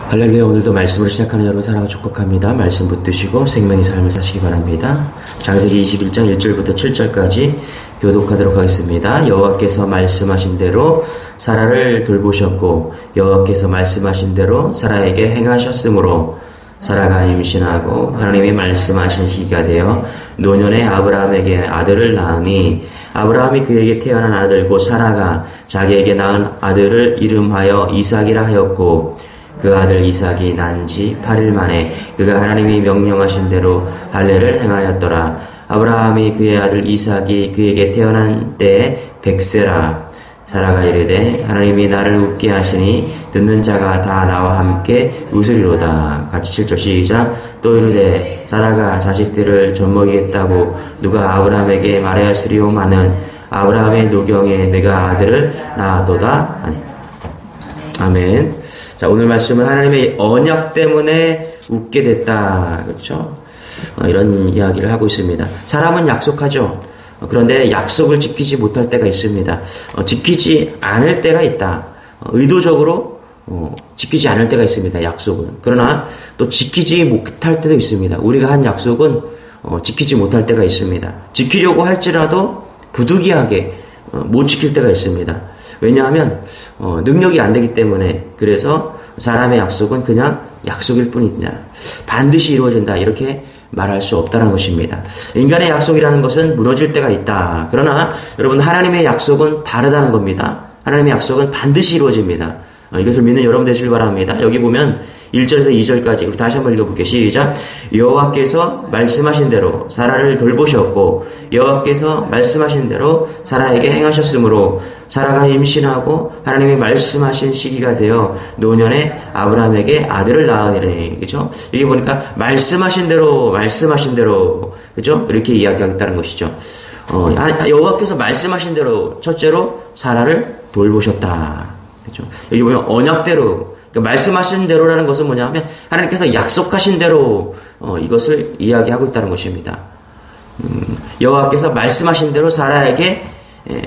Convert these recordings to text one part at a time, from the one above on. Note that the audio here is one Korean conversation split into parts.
할렐루야. 오늘도 말씀으로 시작하는 여러분 사랑을 축복합니다. 말씀 붙드시고 생명의 삶을 사시기 바랍니다. 창세기 21장 1절부터 7절까지 교독하도록 하겠습니다. 여호와께서 말씀하신 대로 사라를 돌보셨고 여호와께서 말씀하신 대로 사라에게 행하셨으므로 사라가 임신하고 하나님이 말씀하신 시기가 되어 노년에 아브라함에게 아들을 낳으니 아브라함이 그에게 태어난 아들 곧 사라가 자기에게 낳은 아들을 이름하여 이삭이라 하였고 그 아들 이삭이 난 지 8일 만에 그가 하나님이 명령하신 대로 할례를 행하였더라. 아브라함이 그의 아들 이삭이 그에게 태어난 때에 100세라. 사라가 이르되 하나님이 나를 웃게 하시니 듣는 자가 다 나와 함께 웃으리로다. 같이 7절 시작. 또 이르되 사라가 자식들을 젖먹이겠다고 누가 아브라함에게 말하였으리오마는 아브라함의 노경에 내가 아들을 낳았도다. 아멘. 자, 오늘 말씀은 하나님의 언약 때문에 웃게 됐다. 그렇죠? 이런 이야기를 하고 있습니다. 사람은 약속하죠. 그런데 약속을 지키지 못할 때가 있습니다. 지키지 않을 때가 있다. 의도적으로 지키지 않을 때가 있습니다. 약속은. 그러나 또 지키지 못할 때도 있습니다. 우리가 한 약속은 지키지 못할 때가 있습니다. 지키려고 할지라도 부득이하게 못 지킬 때가 있습니다. 왜냐하면 능력이 안 되기 때문에. 그래서 사람의 약속은 그냥 약속일 뿐이냐, 반드시 이루어진다 이렇게 말할 수 없다는 것입니다. 인간의 약속이라는 것은 무너질 때가 있다. 그러나 여러분, 하나님의 약속은 다르다는 겁니다. 하나님의 약속은 반드시 이루어집니다. 이것을 믿는 여러분 되시길 바랍니다. 여기 보면 1절에서 2절까지 우리 다시 한번 읽어볼게요. 시작. 여호와께서 말씀하신 대로 사라를 돌보셨고 여호와께서 말씀하신 대로 사라에게 행하셨으므로 사라가 임신하고 하나님이 말씀하신 시기가 되어 노년에 아브라함에게 아들을 낳으니라. 그죠? 여기 보니까 말씀하신 대로 그죠? 이렇게 이야기하겠다는 것이죠. 여호와께서 말씀하신 대로 첫째로 사라를 돌보셨다. 그죠? 여기 보면 언약대로, 그러니까 말씀하신 대로라는 것은 뭐냐면 하나님께서 약속하신 대로 이것을 이야기하고 있다는 것입니다. 여호와께서 말씀하신 대로 사라에게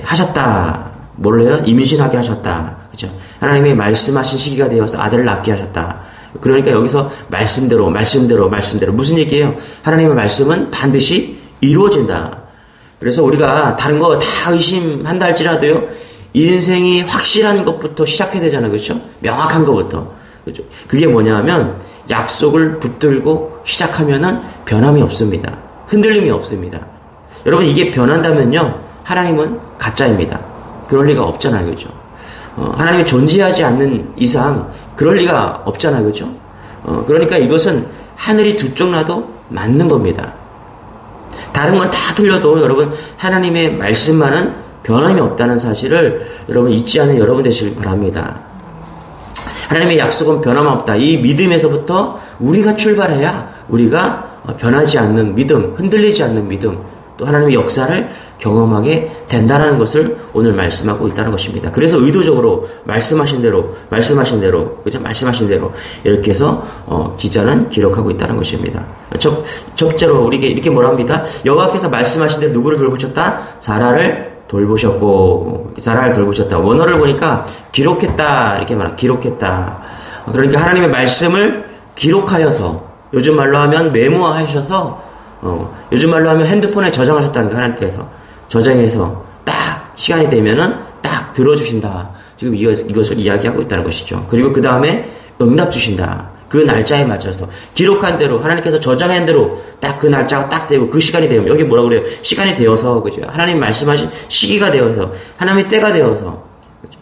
하셨다. 뭘 해요? 임신하게 하셨다. 그죠? 하나님이 말씀하신 시기가 되어서 아들을 낳게 하셨다. 그러니까 여기서 말씀대로 무슨 얘기예요? 하나님의 말씀은 반드시 이루어진다. 그래서 우리가 다른 거 다 의심한다 할지라도요, 인생이 확실한 것부터 시작해야 되잖아요. 그렇죠? 명확한 것부터. 그렇죠? 그게 뭐냐면 약속을 붙들고 시작하면은 변함이 없습니다. 흔들림이 없습니다. 여러분, 이게 변한다면요, 하나님은 가짜입니다. 그럴 리가 없잖아요. 그렇죠? 하나님이 존재하지 않는 이상 그럴 리가 없잖아요. 그렇죠? 그러니까 이것은 하늘이 두 쪽 나도 맞는 겁니다. 다른 건 다 틀려도 여러분, 하나님의 말씀만은 변함이 없다는 사실을 여러분 잊지 않은 여러분 되시길 바랍니다. 하나님의 약속은 변함없다. 이 믿음에서부터 우리가 출발해야 우리가 변하지 않는 믿음, 흔들리지 않는 믿음, 또 하나님의 역사를 경험하게 된다는 것을 오늘 말씀하고 있다는 것입니다. 그래서 의도적으로 말씀하신 대로 그죠? 말씀하신 대로 이렇게 해서 기자는 기록하고 있다는 것입니다. 첫째로 우리에게 이렇게 뭐라 합니다. 여호와께서 말씀하신 대로 누구를 돌보셨다? 사라를 돌보셨다. 원어를 보니까 기록했다 이렇게 말합니다. 기록했다. 그러니까 하나님의 말씀을 기록하여서, 요즘 말로 하면 메모하셔서, 요즘 말로 하면 핸드폰에 저장하셨다는 거, 하나님께서 저장해서 딱 시간이 되면은 딱 들어주신다. 지금 이것을 이야기하고 있다는 것이죠. 그리고 그 다음에 응답 주신다. 그 날짜에 맞춰서 기록한 대로, 하나님께서 저장한 대로 딱 그 날짜가 딱 되고 그 시간이 되면, 여기 뭐라 그래요? 시간이 되어서, 그죠? 하나님 말씀하신 시기가 되어서, 하나님의 때가 되어서, 그죠?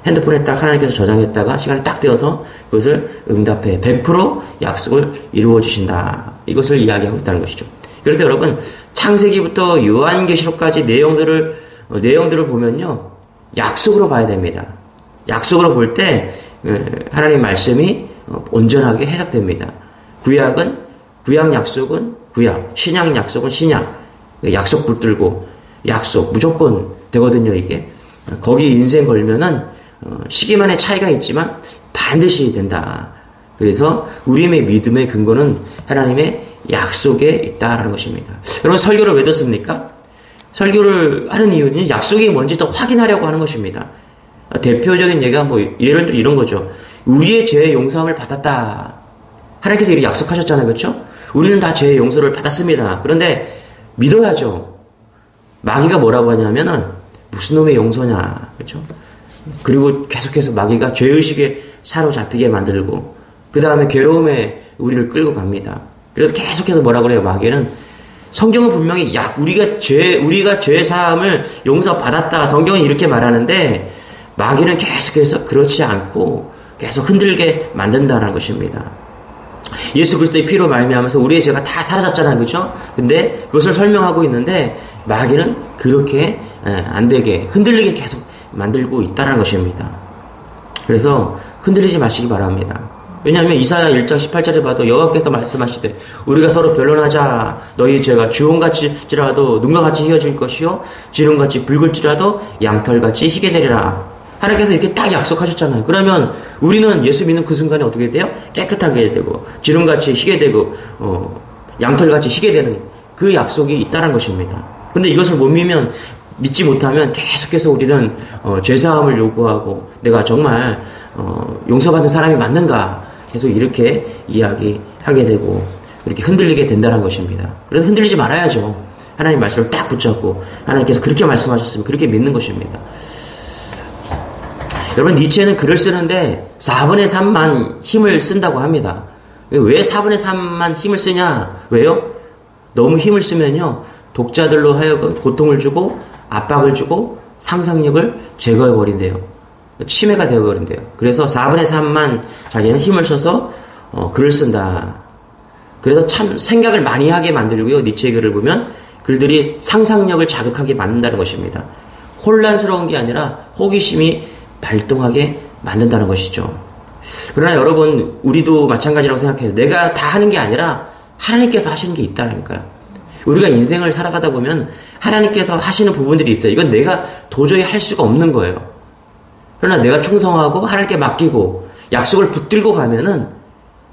핸드폰에 딱 하나님께서 저장했다가 시간이 딱 되어서 그것을 응답해 100% 약속을 이루어 주신다. 이것을 이야기하고 있다는 것이죠. 그래서 여러분, 창세기부터 요한계시록까지 내용들을 보면요, 약속으로 봐야 됩니다. 약속으로 볼 때 하나님 말씀이 온전하게 해석됩니다. 구약 약속은 구약, 신약 약속은 신약. 약속 붙들고 약속 무조건 되거든요. 이게 거기 인생 걸면은 시기만의 차이가 있지만 반드시 된다. 그래서 우리의 믿음의 근거는 하나님의 약속에 있다라는 것입니다. 여러분, 설교를 왜 듣습니까? 설교를 하는 이유는 약속이 뭔지 더 확인하려고 하는 것입니다. 대표적인 예가 예를 들어 이런 거죠. 우리의 죄의 용서함을 받았다. 하나님께서 이렇게 약속하셨잖아요. 그렇죠? 우리는 다 죄의 용서를 받았습니다. 그런데 믿어야죠. 마귀가 뭐라고 하냐면은 무슨 놈의 용서냐. 그렇죠? 그리고 계속해서 마귀가 죄의식에 사로잡히게 만들고 그 다음에 괴로움에 우리를 끌고 갑니다. 그래서 계속해서 뭐라고 그래요? 마귀는 성경은 분명히 우리가 죄 사함을 용서받았다. 성경은 이렇게 말하는데 마귀는 계속해서 그렇지 않고 계속 흔들게 만든다는 것입니다. 예수 그리스도의 피로 말미암아서 우리의 죄가 다 사라졌잖아요. 그렇죠? 근데 그것을 설명하고 있는데 마귀는 그렇게 안 되게 흔들리게 계속 만들고 있다는 것입니다. 그래서 흔들리지 마시기 바랍니다. 왜냐하면 이사야 1장 18절에 봐도 여호와께서 말씀하시되 우리가 서로 변론하자. 너희 죄가 주홍같이라도 눈과 같이 희어질 것이요 지름같이 붉을지라도 양털같이 희게 되리라. 하나님께서 이렇게 딱 약속하셨잖아요. 그러면 우리는 예수 믿는 그 순간에 어떻게 돼요? 깨끗하게 되고 지름같이 희게 되고 양털같이 희게 되는 그 약속이 있다는 것입니다. 그런데 이것을 못 믿지 못하면 계속해서 우리는 죄사함을 요구하고 내가 정말 용서받은 사람이 맞는가 계속 이렇게 이야기하게 되고 이렇게 흔들리게 된다는 것입니다. 그래서 흔들리지 말아야죠. 하나님 말씀을 딱 붙잡고 하나님께서 그렇게 말씀하셨으면 그렇게 믿는 것입니다. 여러분 니체는 글을 쓰는데 4분의 3만 힘을 쓴다고 합니다. 왜 4분의 3만 힘을 쓰냐? 왜요? 너무 힘을 쓰면요 독자들로 하여금 고통을 주고 압박을 주고 상상력을 제거해버린대요. 치매가 되어버린대요. 그래서 4분의 3만 자기는 힘을 써서 글을 쓴다. 그래서 참 생각을 많이 하게 만들고요. 니체의 글을 보면 글들이 상상력을 자극하게 만든다는 것입니다. 혼란스러운 게 아니라 호기심이 발동하게 만든다는 것이죠. 그러나 여러분 우리도 마찬가지라고 생각해요. 내가 다 하는 게 아니라 하나님께서 하시는 게 있다니까요. 우리가 인생을 살아가다 보면 하나님께서 하시는 부분들이 있어요. 이건 내가 도저히 할 수가 없는 거예요. 그러나 내가 충성하고 하나님께 맡기고 약속을 붙들고 가면은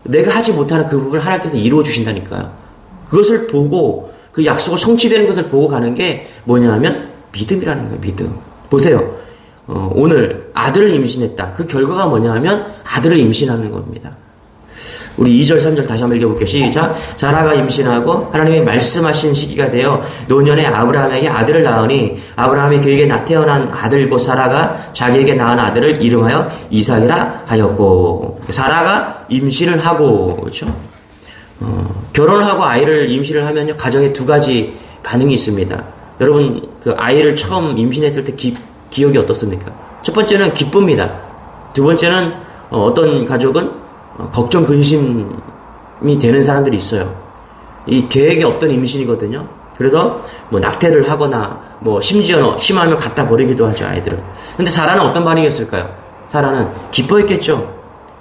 내가 하지 못하는 그 부분을 하나님께서 이루어 주신다니까요. 그것을 보고 그 약속을 성취되는 것을 보고 가는 게 뭐냐 하면 믿음이라는 거예요. 믿음. 보세요. 오늘 아들을 임신했다. 그 결과가 뭐냐 하면 아들을 임신하는 겁니다. 우리 2절 3절 다시 한번 읽어볼게요. 시작. 사라가 임신하고 하나님이 말씀하신 시기가 되어 노년에 아브라함에게 아들을 낳으니 아브라함이 그에게 태어난 아들 곧 사라가 자기에게 낳은 아들을 이름하여 이삭이라 하였고. 사라가 임신을 하고 그렇죠? 결혼을 하고 아이를 임신을 하면요 가정에 두 가지 반응이 있습니다. 여러분 그 아이를 처음 임신했을 때 기억이 어떻습니까? 첫 번째는 기쁩니다. 두 번째는 어떤 가족은 걱정 근심이 되는 사람들이 있어요. 이 계획이 없던 임신이거든요. 그래서 뭐 낙태를 하거나 뭐 심지어 심하면 갖다 버리기도 하죠 아이들을. 근데 사라는 어떤 반응이었을까요? 사라는 기뻐했겠죠.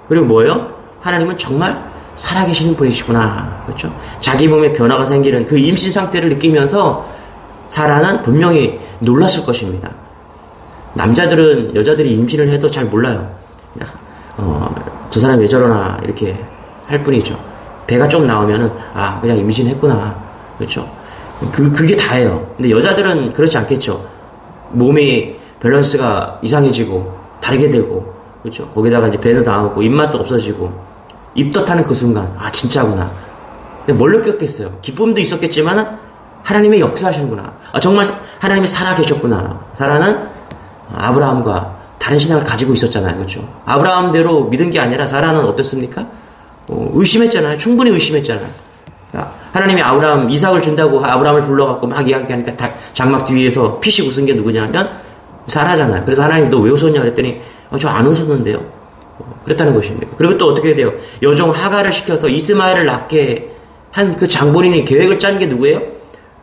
그리고 뭐예요? 하나님은 정말 살아계시는 분이시구나. 그렇죠? 자기 몸에 변화가 생기는 그 임신 상태를 느끼면서 사라는 분명히 놀랐을 것입니다. 남자들은 여자들이 임신을 해도 잘 몰라요. 저 사람 왜 저러나 이렇게 할 뿐이죠. 배가 좀 나오면은 그냥 임신했구나. 그렇죠? 그게 다예요. 근데 여자들은 그렇지 않겠죠. 몸이 밸런스가 이상해지고 다르게 되고 그렇죠? 거기다가 이제 배도 나오고 입맛도 없어지고 입덧하는 그 순간 진짜구나. 근데 뭘 느꼈겠어요? 기쁨도 있었겠지만 하나님의 역사하시는구나. 정말 하나님이 살아계셨구나. 사라는 아브라함과 다른 신앙을 가지고 있었잖아요. 그렇죠? 아브라함대로 믿은 게 아니라 사라는 어땠습니까? 의심했잖아요. 충분히 의심했잖아요. 하나님이 아브라함 이삭을 준다고 아브라함을 불러갖고 막 이야기하니까 장막 뒤에서 피식 웃은 게 누구냐면 사라잖아요. 그래서 하나님 너 왜 웃었냐 그랬더니 저 안 웃었는데요. 그랬다는 것입니다. 그리고 또 어떻게 돼요? 여종 하가를 시켜서 이스마엘을 낳게 한 그 장본인이 계획을 짠 게 누구예요?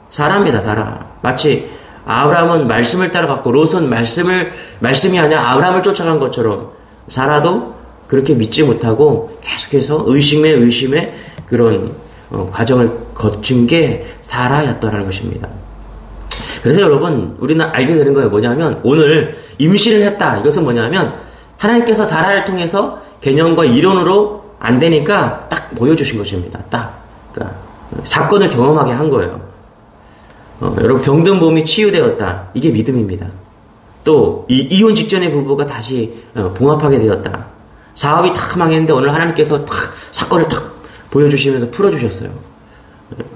사라입니다. 사라. 마치 아브라함은 말씀을 따라갔고 롯은 말씀이 아니라 아브라함을 쫓아간 것처럼 사라도 그렇게 믿지 못하고 계속해서 의심에 그런 과정을 거친 게 사라였다는 것입니다. 그래서 여러분 우리는 알게 되는 거예요. 뭐냐면 오늘 임신을 했다. 이것은 뭐냐면 하나님께서 사라를 통해서 개념과 이론으로 안 되니까 딱 보여주신 것입니다. 그러니까 사건을 경험하게 한 거예요. 여러분 병든 몸이 치유되었다. 이게 믿음입니다. 또 이혼 직전의 부부가 다시 봉합하게 되었다. 사업이 다 망했는데 오늘 하나님께서 딱 사건을 딱 보여주시면서 풀어주셨어요.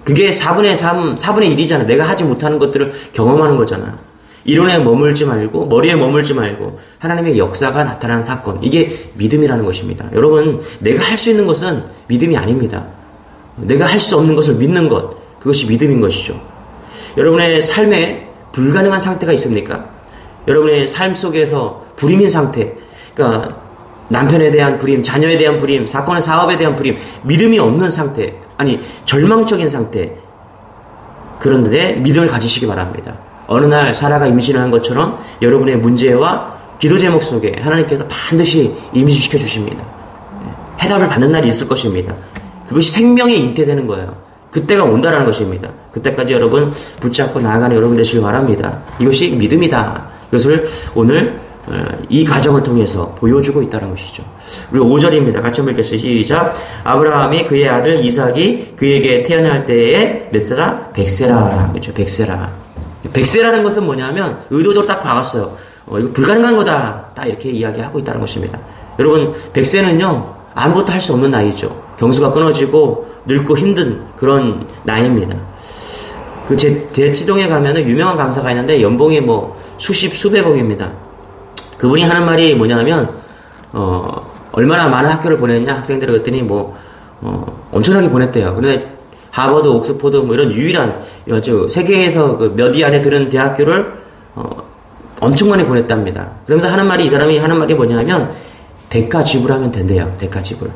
그게 4분의 3, 4분의 1이잖아. 내가 하지 못하는 것들을 경험하는 거잖아. 이론에 머물지 말고, 머리에 머물지 말고, 하나님의 역사가 나타나는 사건. 이게 믿음이라는 것입니다. 여러분, 내가 할 수 있는 것은 믿음이 아닙니다. 내가 할 수 없는 것을 믿는 것. 그것이 믿음인 것이죠. 여러분의 삶에 불가능한 상태가 있습니까? 여러분의 삶 속에서 불임인 상태. 그러니까, 남편에 대한 불임, 자녀에 대한 불임, 사건의 사업에 대한 불임, 믿음이 없는 상태. 아니, 절망적인 상태. 그런데 믿음을 가지시기 바랍니다. 어느 날 사라가 임신을 한 것처럼 여러분의 문제와 기도 제목 속에 하나님께서 반드시 임신시켜 주십니다. 해답을 받는 날이 있을 것입니다. 그것이 생명에 잉태되는 거예요. 그때가 온다라는 것입니다. 그때까지 여러분 붙잡고 나아가는 여러분 되시길 바랍니다. 이것이 믿음이다. 이것을 오늘 이 가정을 통해서 보여주고 있다는 것이죠. 우리 5절입니다. 같이 한번 읽겠습니다. 시작. 아브라함이 그의 아들 이삭이 그에게 태어날 때에 몇 세라? 100세라. 그렇죠. 100세라. 100세라는 것은 뭐냐면 의도적으로 딱 박았어요. 이거 불가능한 거다. 딱 이렇게 이야기하고 있다는 것입니다. 여러분 100세는요. 아무것도 할 수 없는 나이죠. 경수가 끊어지고 늙고 힘든 그런 나이입니다. 그 대치동에 가면은 유명한 강사가 있는데 연봉이 뭐 수백억입니다. 그분이 하는 말이 뭐냐면 얼마나 많은 학교를 보냈냐 학생들을 그랬더니 엄청나게 보냈대요. 그런데 하버드, 옥스포드 뭐 이런 유일한 세계에서 그 몇 위 안에 드는 대학교를 엄청 많이 보냈답니다. 그러면서 이 사람이 하는 말이 뭐냐면 대가 지불하면 된대요. 대가 지불.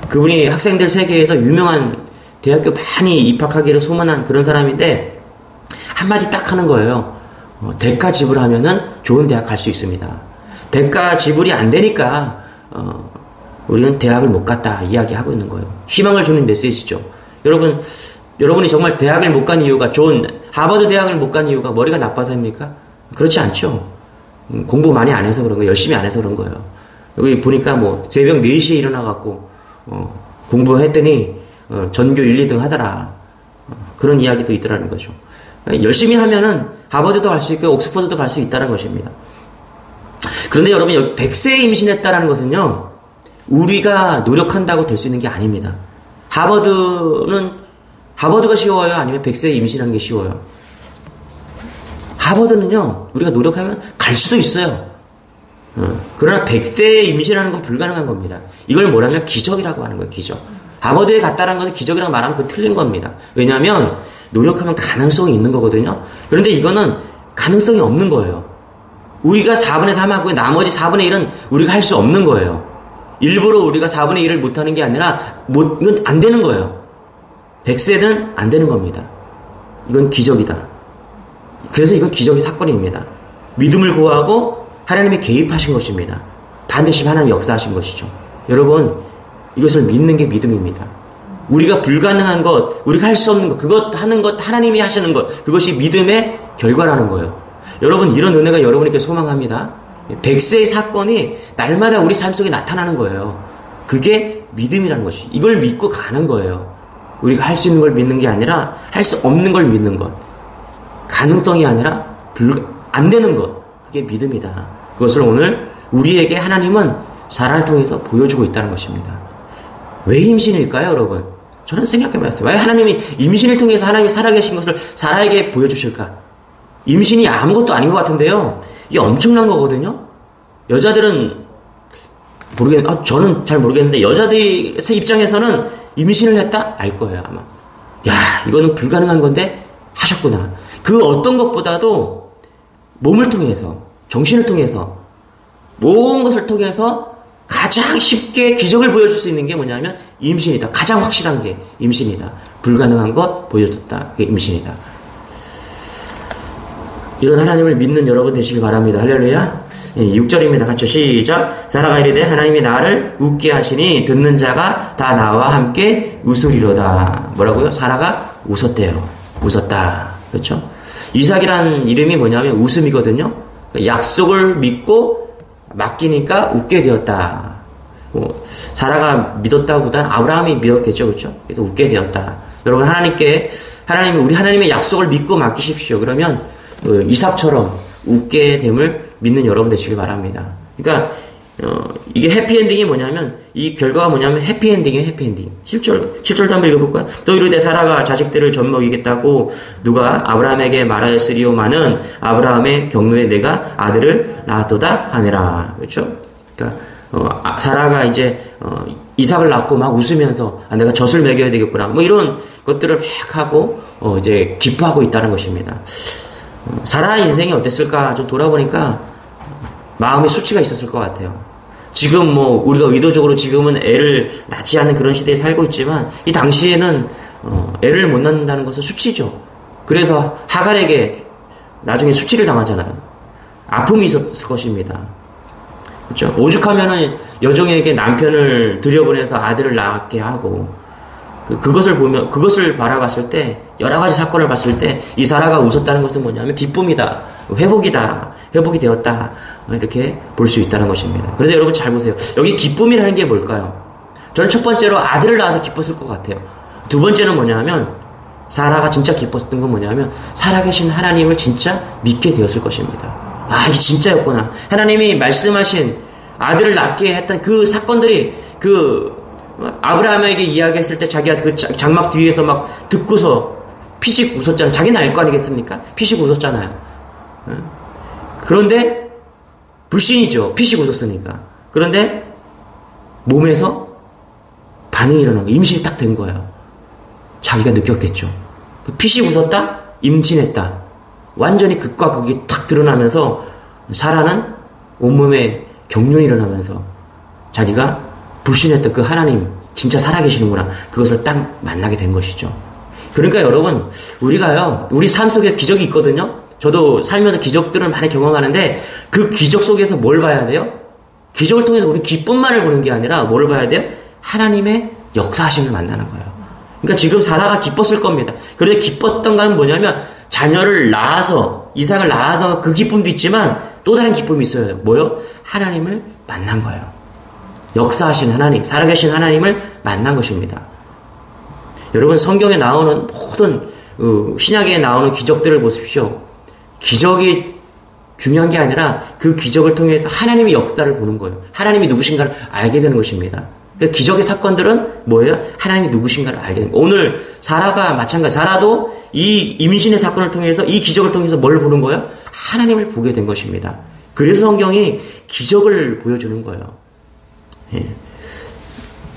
그분이 학생들 세계에서 유명한 대학교 많이 입학하기를 소문한 그런 사람인데 한마디 딱 하는 거예요. 대가 지불하면은 좋은 대학 갈 수 있습니다. 대가 지불이 안 되니까 우리는 대학을 못 갔다 이야기하고 있는 거예요. 희망을 주는 메시지죠. 여러분이 정말 대학을 못 간 이유가 좋은 하버드 대학을 못 간 이유가 머리가 나빠서입니까? 그렇지 않죠. 공부 많이 안 해서 그런 거예요. 열심히 안 해서 그런 거예요. 여기 보니까 새벽 4시에 일어나갖고 공부했더니 전교 1, 2등 하더라. 그런 이야기도 있더라는 거죠. 열심히 하면은 하버드도 갈 수 있고 옥스퍼드도 갈 수 있다는 것입니다. 그런데 여러분 여기 100세에 임신했다라는 것은요. 우리가 노력한다고 될 수 있는 게 아닙니다. 하버드가 쉬워요? 아니면 100세에 임신하는 게 쉬워요? 하버드는요. 우리가 노력하면 갈 수도 있어요. 그러나 100세에 임신하는 건 불가능한 겁니다. 이걸 뭐라면 기적이라고 하는 거예요. 기적. 하버드에 갔다는 것은 기적이라고 말하면 그건 틀린 겁니다. 왜냐하면 노력하면 가능성이 있는 거거든요. 그런데 이거는 가능성이 없는 거예요. 우리가 4분의 3하고 나머지 4분의 1은 우리가 할 수 없는 거예요. 일부러 우리가 4분의 1을 못하는 게 아니라 이건 안 되는 거예요. 100세는 안 되는 겁니다. 이건 기적이다. 그래서 이건 기적의 사건입니다. 믿음을 구하고 하나님이 개입하신 것입니다. 반드시 하나님이 역사하신 것이죠. 여러분 이것을 믿는 게 믿음입니다. 우리가 불가능한 것, 우리가 할 수 없는 것, 그것 하는 것, 하나님이 하시는 것, 그것이 믿음의 결과라는 거예요. 여러분 이런 은혜가 여러분에게 소망합니다. 100세의 사건이 날마다 우리 삶 속에 나타나는 거예요. 그게 믿음이라는 것이. 이걸 믿고 가는 거예요. 우리가 할 수 있는 걸 믿는 게 아니라 할 수 없는 걸 믿는 것. 가능성이 아니라 안 되는 것. 그게 믿음이다. 그것을 오늘 우리에게 하나님은 사라를 통해서 보여주고 있다는 것입니다. 왜 임신일까요, 여러분? 저는 생각해봤어요. 왜 하나님이 임신을 통해서 하나님이 살아계신 것을 사라에게 보여주실까? 임신이 아무것도 아닌 것 같은데요. 이게 엄청난 거거든요. 여자들은 저는 잘 모르겠는데 여자들의 입장에서는 임신을 했다? 알 거예요, 아마. 야, 이거는 불가능한 건데 하셨구나. 그 어떤 것보다도 몸을 통해서, 정신을 통해서, 모든 것을 통해서 가장 쉽게 기적을 보여줄 수 있는 게 뭐냐면 임신이다. 가장 확실한 게 임신이다. 불가능한 것 보여줬다. 그게 임신이다. 이런 하나님을 믿는 여러분 되시길 바랍니다. 할렐루야. 6절입니다. 같이 시작. 사라가 이르되 하나님이 나를 웃게 하시니 듣는 자가 다 나와 함께 웃으리로다. 뭐라고요? 사라가 웃었대요. 웃었다. 그렇죠? 이삭이란 이름이 뭐냐면 웃음이거든요. 약속을 믿고 맡기니까 웃게 되었다. 사라가 믿었다보다 아브라함이 믿었겠죠. 그렇죠? 그래서 웃게 되었다. 여러분 우리 하나님의 약속을 믿고 맡기십시오. 그러면 이삭처럼 웃게 됨을 믿는 여러분 되시길 바랍니다. 그러니까 이게 해피엔딩이 뭐냐면, 이 결과가 뭐냐면 해피엔딩이에요, 해피엔딩. 7절도 한번 읽어볼까요? 또 이르되 사라가 자식들을 젖먹이겠다고 누가 아브라함에게 말하였으리오마는 아브라함의 경노에 내가 아들을 낳았도다 하니라. 그렇죠? 그러니까, 사라가 이제, 이삭을 낳고 막 웃으면서, 내가 젖을 먹여야 되겠구나. 뭐 이런 것들을 막 하고, 이제 기뻐하고 있다는 것입니다. 사라의 인생이 어땠을까 좀 돌아보니까, 마음에 수치가 있었을 것 같아요. 지금 뭐 우리가 의도적으로 지금은 애를 낳지 않는 그런 시대에 살고 있지만 이 당시에는 애를 못 낳는다는 것은 수치죠. 그래서 하갈에게 나중에 수치를 당하잖아요. 아픔이 있었을 것입니다. 그렇죠? 오죽하면은 여종에게 남편을 들여보내서 아들을 낳게 하고 그것을 바라봤을 때 여러 가지 사건을 봤을 때 이 사라가 웃었다는 것은 뭐냐면 기쁨이다, 회복이 되었다. 이렇게 볼 수 있다는 것입니다. 그런데 여러분 잘 보세요. 여기 기쁨이라는 게 뭘까요? 저는 첫 번째로 아들을 낳아서 기뻤을 것 같아요. 두 번째는 뭐냐면 사라가 진짜 기뻤던 건 뭐냐면 살아계신 하나님을 진짜 믿게 되었을 것입니다. 아, 이게 진짜였구나. 하나님이 말씀하신 아들을 낳게 했던 그 사건들이 아브라함에게 이야기했을 때 자기가 그 장막 뒤에서 막 듣고서 피식 웃었잖아요. 자기는 알 거 아니겠습니까? 피식 웃었잖아요. 그런데 불신이죠. 피식 웃었으니까. 그런데 몸에서 반응이 일어난 거예요. 임신이 딱 된 거예요. 자기가 느꼈겠죠. 피식 웃었다? 임신했다. 완전히 극과 극이 탁 드러나면서 사라는 온몸에 경련이 일어나면서 자기가 불신했던 그 하나님 진짜 살아계시는구나. 그것을 딱 만나게 된 것이죠. 그러니까 여러분 우리가요. 우리 삶 속에 기적이 있거든요. 저도 살면서 기적들을 많이 경험하는데 그 기적 속에서 뭘 봐야 돼요? 기적을 통해서 우리 기쁨만을 보는 게 아니라 뭐를 봐야 돼요? 하나님의 역사하심을 만나는 거예요. 그러니까 지금 사라가 기뻤을 겁니다. 그런데 기뻤던 건 뭐냐면 자녀를 낳아서 이삭을 낳아서 그 기쁨도 있지만 또 다른 기쁨이 있어요. 뭐요? 하나님을 만난 거예요. 역사하신 하나님, 살아계신 하나님을 만난 것입니다. 여러분 성경에 나오는 모든 신약에 나오는 기적들을 보십시오. 기적이 중요한 게 아니라 그 기적을 통해서 하나님의 역사를 보는 거예요. 하나님이 누구신가를 알게 되는 것입니다. 그래서 기적의 사건들은 뭐예요? 하나님이 누구신가를 알게 되는 거예요. 오늘 사라가 마찬가지. 사라도 이 임신의 사건을 통해서 이 기적을 통해서 뭘 보는 거예요? 하나님을 보게 된 것입니다. 그래서 성경이 기적을 보여주는 거예요. 예.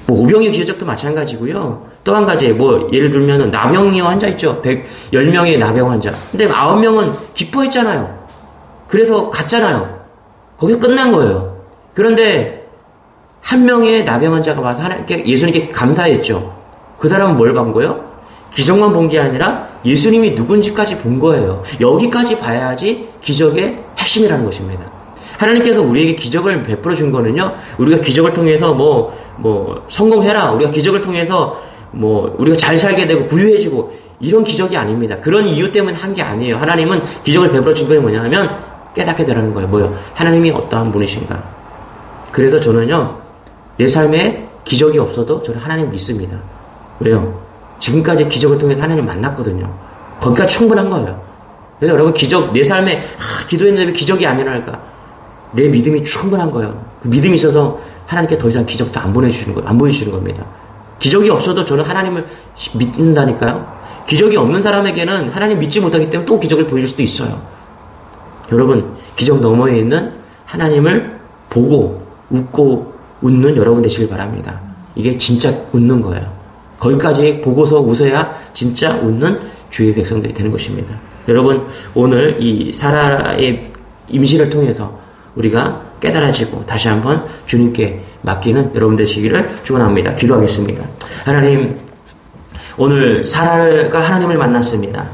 뭐 오병이어 기적도 마찬가지고요. 또 한 가지 예를 들면 나병 환자 있죠. 10명의 나병 환자. 근데 9명은 기뻐했잖아요. 그래서 갔잖아요. 거기서 끝난 거예요. 그런데 한 명의 나병 환자가 와서 예수님께 감사했죠. 그 사람은 뭘 본 거예요? 기적만 본 게 아니라 예수님이 누군지까지 본 거예요. 여기까지 봐야지 기적의 핵심이라는 것입니다. 하나님께서 우리에게 기적을 베풀어 준 거는요. 우리가 기적을 통해서 성공해라. 우리가 기적을 통해서 우리가 잘 살게 되고 부유해지고 이런 기적이 아닙니다. 그런 이유 때문에 한 게 아니에요. 하나님은 기적을 베풀어 준 게 뭐냐면 깨닫게 되라는 거예요. 뭐요? 하나님이 어떠한 분이신가. 그래서 저는요. 내 삶에 기적이 없어도 저는 하나님 믿습니다. 왜요? 지금까지 기적을 통해서 하나님 만났거든요. 거기가 충분한 거예요. 그래서 여러분 내 삶에 기도했는데 왜 기적이 안 일어날까? 내 믿음이 충분한 거예요. 그 믿음이 있어서 하나님께 더 이상 기적도 안 보여주시는 겁니다. 기적이 없어도 저는 하나님을 믿는다니까요. 기적이 없는 사람에게는 하나님 믿지 못하기 때문에 또 기적을 보여줄 수도 있어요. 여러분 기적 너머에 있는 하나님을 보고 웃고 웃는 여러분 되시길 바랍니다. 이게 진짜 웃는 거예요. 거기까지 보고서 웃어야 진짜 웃는 주의 백성들이 되는 것입니다. 여러분 오늘 이 사라의 임신을 통해서 우리가 깨달아지고 다시 한번 주님께 맡기는 여러분 되시기를 축원합니다. 기도하겠습니다. 하나님 오늘 사라가 하나님을 만났습니다.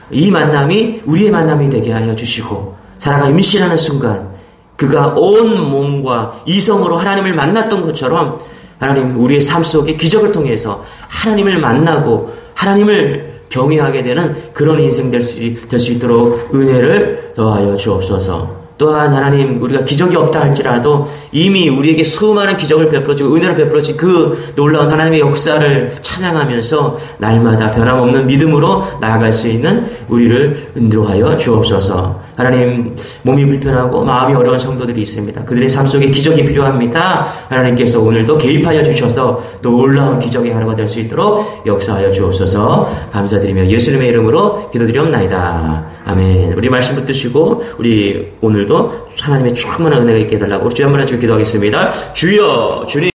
이 만남이 우리의 만남이 되게 하여 주시고 사라가 임신하는 순간 그가 온 몸과 이성으로 하나님을 만났던 것처럼 하나님 우리의 삶 속에 기적을 통해서 하나님을 만나고 하나님을 경외하게 되는 그런 인생 될 수 있도록 은혜를 더하여 주옵소서. 또한 하나님 우리가 기적이 없다 할지라도 이미 우리에게 수많은 기적을 베풀어주고 은혜를 베풀어준 그 놀라운 하나님의 역사를 찬양하면서 날마다 변함없는 믿음으로 나아갈 수 있는 우리를 인도하여 주옵소서. 하나님, 몸이 불편하고 마음이 어려운 성도들이 있습니다. 그들의 삶 속에 기적이 필요합니다. 하나님께서 오늘도 개입하여 주셔서 놀라운 기적의 하루가 될 수 있도록 역사하여 주옵소서. 감사드리며 예수님의 이름으로 기도드리옵나이다. 아멘. 우리 말씀 붙드시고 우리 오늘도 하나님의 충만한 은혜가 있게 해달라고 주여 한번 해주기도 하겠습니다. 주여, 주님.